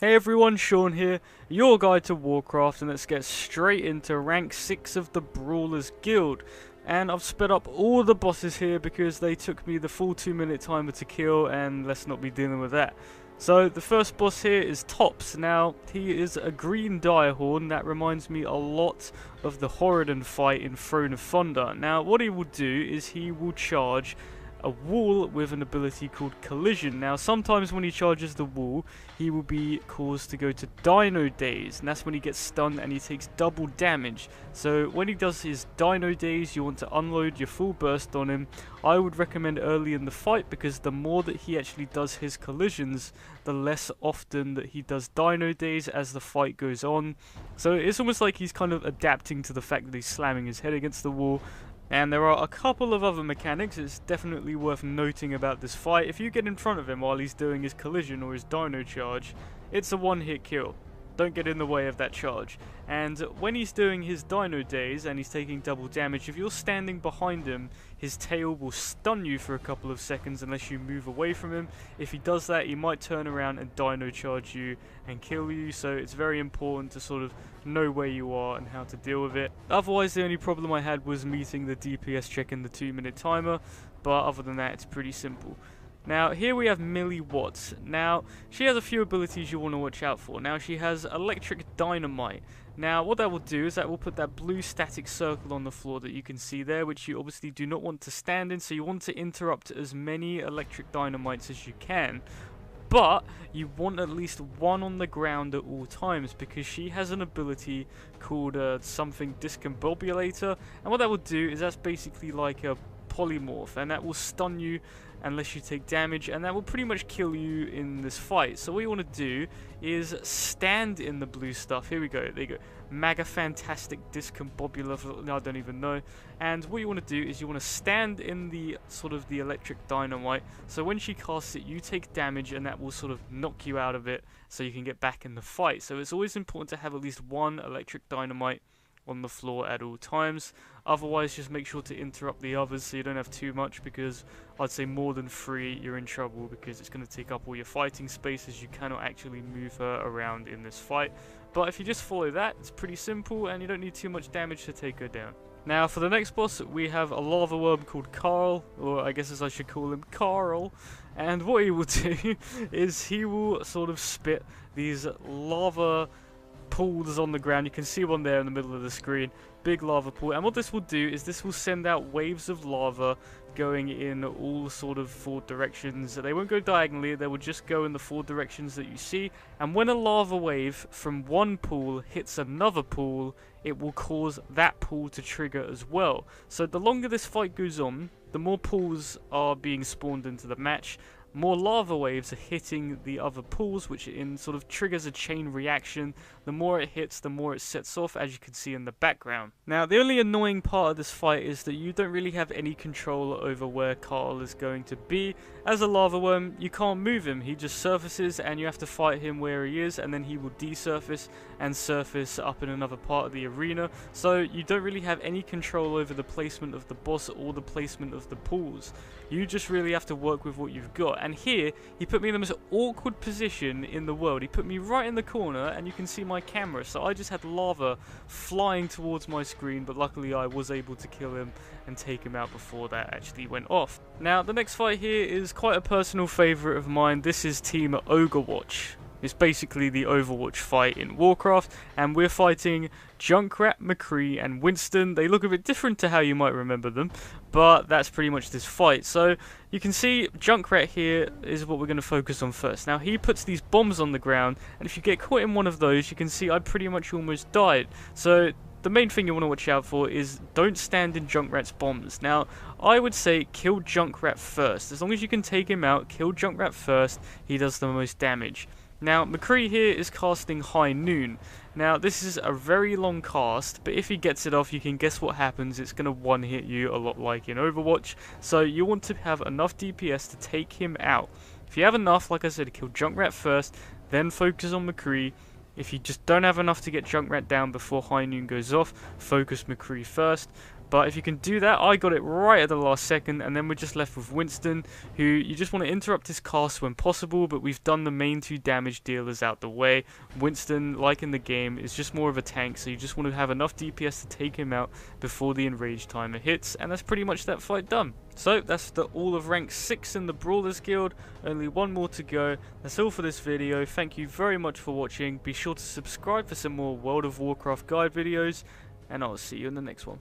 Hey everyone, Sean here, your guide to Warcraft, and let's get straight into rank 6 of the Brawlers Guild. And I've sped up all the bosses here because they took me the full 2-minute timer to kill, and let's not be dealing with that. So the first boss here is Tops. Now, he is a green direhorn. That reminds me a lot of the Horadin fight in Throne of Thunder. Now, what he will do is he will charge a wall with an ability called Collision. Now, sometimes when he charges the wall, he will be caused to go to Dino Daze, and that's when he gets stunned and he takes double damage. So when he does his Dino Daze, you want to unload your full burst on him. I would recommend early in the fight, because the more that he actually does his collisions, the less often that he does Dino Daze as the fight goes on. So it's almost like he's kind of adapting to the fact that he's slamming his head against the wall. And there are a couple of other mechanics it's definitely worth noting about this fight. If you get in front of him while he's doing his collision or his dino charge, it's a one-hit kill. Don't get in the way of that charge. And when he's doing his dino daze and he's taking double damage, if you're standing behind him, his tail will stun you for a couple of seconds unless you move away from him. If he does that, he might turn around and dino charge you and kill you, so it's very important to sort of know where you are and how to deal with it. Otherwise, the only problem I had was meeting the DPS check in the 2-minute timer, but other than that, it's pretty simple. Now, here we have Millie Watts. Now, she has a few abilities you want to watch out for. Now, she has Electric Dynamite. Now, what that will do is that will put that blue static circle on the floor that you can see there, which you obviously do not want to stand in, so you want to interrupt as many Electric Dynamites as you can. But you want at least one on the ground at all times, because she has an ability called something Discombobulator, and what that will do is that's basically like a polymorph, and that will stun you unless you take damage, and that will pretty much kill you in this fight. So what you want to do is stand in the blue stuff. Here we go, there you go. Mega Fantastic Discombobulator, I don't even know. And what you want to do is you want to stand in the sort of the Electric Dynamite, so when she casts it, you take damage, and that will sort of knock you out of it so you can get back in the fight. So it's always important to have at least one Electric Dynamite on the floor at all times. Otherwise, just make sure to interrupt the others so you don't have too much, because I'd say more than 3 you're in trouble, because it's going to take up all your fighting spaces. You cannot actually move her around in this fight. But if you just follow that, it's pretty simple and you don't need too much damage to take her down. Now, for the next boss, we have a lava worm called Carl, or I guess as I should call him, Carl. And what he will do is he will sort of spit these lava pools on the ground. You can see one there in the middle of the screen, big lava pool, and what this will do is this will send out waves of lava going in all sort of 4 directions. They won't go diagonally, they will just go in the 4 directions that you see, and when a lava wave from one pool hits another pool, it will cause that pool to trigger as well. So the longer this fight goes on, the more pools are being spawned into the match, more lava waves are hitting the other pools, which in sort of triggers a chain reaction. The more it hits, the more it sets off, as you can see in the background. Now, the only annoying part of this fight is that you don't really have any control over where Carl is going to be. As a lava worm, you can't move him. He just surfaces and you have to fight him where he is, and then he will desurface and surface up in another part of the arena. So you don't really have any control over the placement of the boss or the placement of the pools. You just really have to work with what you've got. And here, he put me in the most awkward position in the world. He put me right in the corner, and you can see my camera. So I just had lava flying towards my screen, but luckily I was able to kill him and take him out before that actually went off. Now, the next fight here is quite a personal favourite of mine. This is Team Overwatch. It's basically the Overwatch fight in Warcraft, and we're fighting Junkrat, McCree, and Winston. They look a bit different to how you might remember them, but that's pretty much this fight. So you can see Junkrat here is what we're going to focus on first. Now, he puts these bombs on the ground, and if you get caught in one of those, you can see I pretty much almost died. So the main thing you want to watch out for is don't stand in Junkrat's bombs. Now, I would say kill Junkrat first. As long as you can take him out, kill Junkrat first. He does the most damage. Now, McCree here is casting High Noon. Now, this is a very long cast, but if he gets it off, you can guess what happens. It's going to one-hit you a lot like in Overwatch. So you want to have enough DPS to take him out. If you have enough, like I said, kill Junkrat first, then focus on McCree. If you just don't have enough to get Junkrat down before High Noon goes off, focus McCree first. But if you can do that, I got it right at the last second, and then we're just left with Winston, who you just want to interrupt his cast when possible, but we've done the main 2 damage dealers out the way. Winston, like in the game, is just more of a tank, so you just want to have enough DPS to take him out before the enrage timer hits, and that's pretty much that fight done. So that's all of rank 6 in the Brawlers Guild, only 1 more to go. That's all for this video. Thank you very much for watching. Be sure to subscribe for some more World of Warcraft guide videos, and I'll see you in the next one.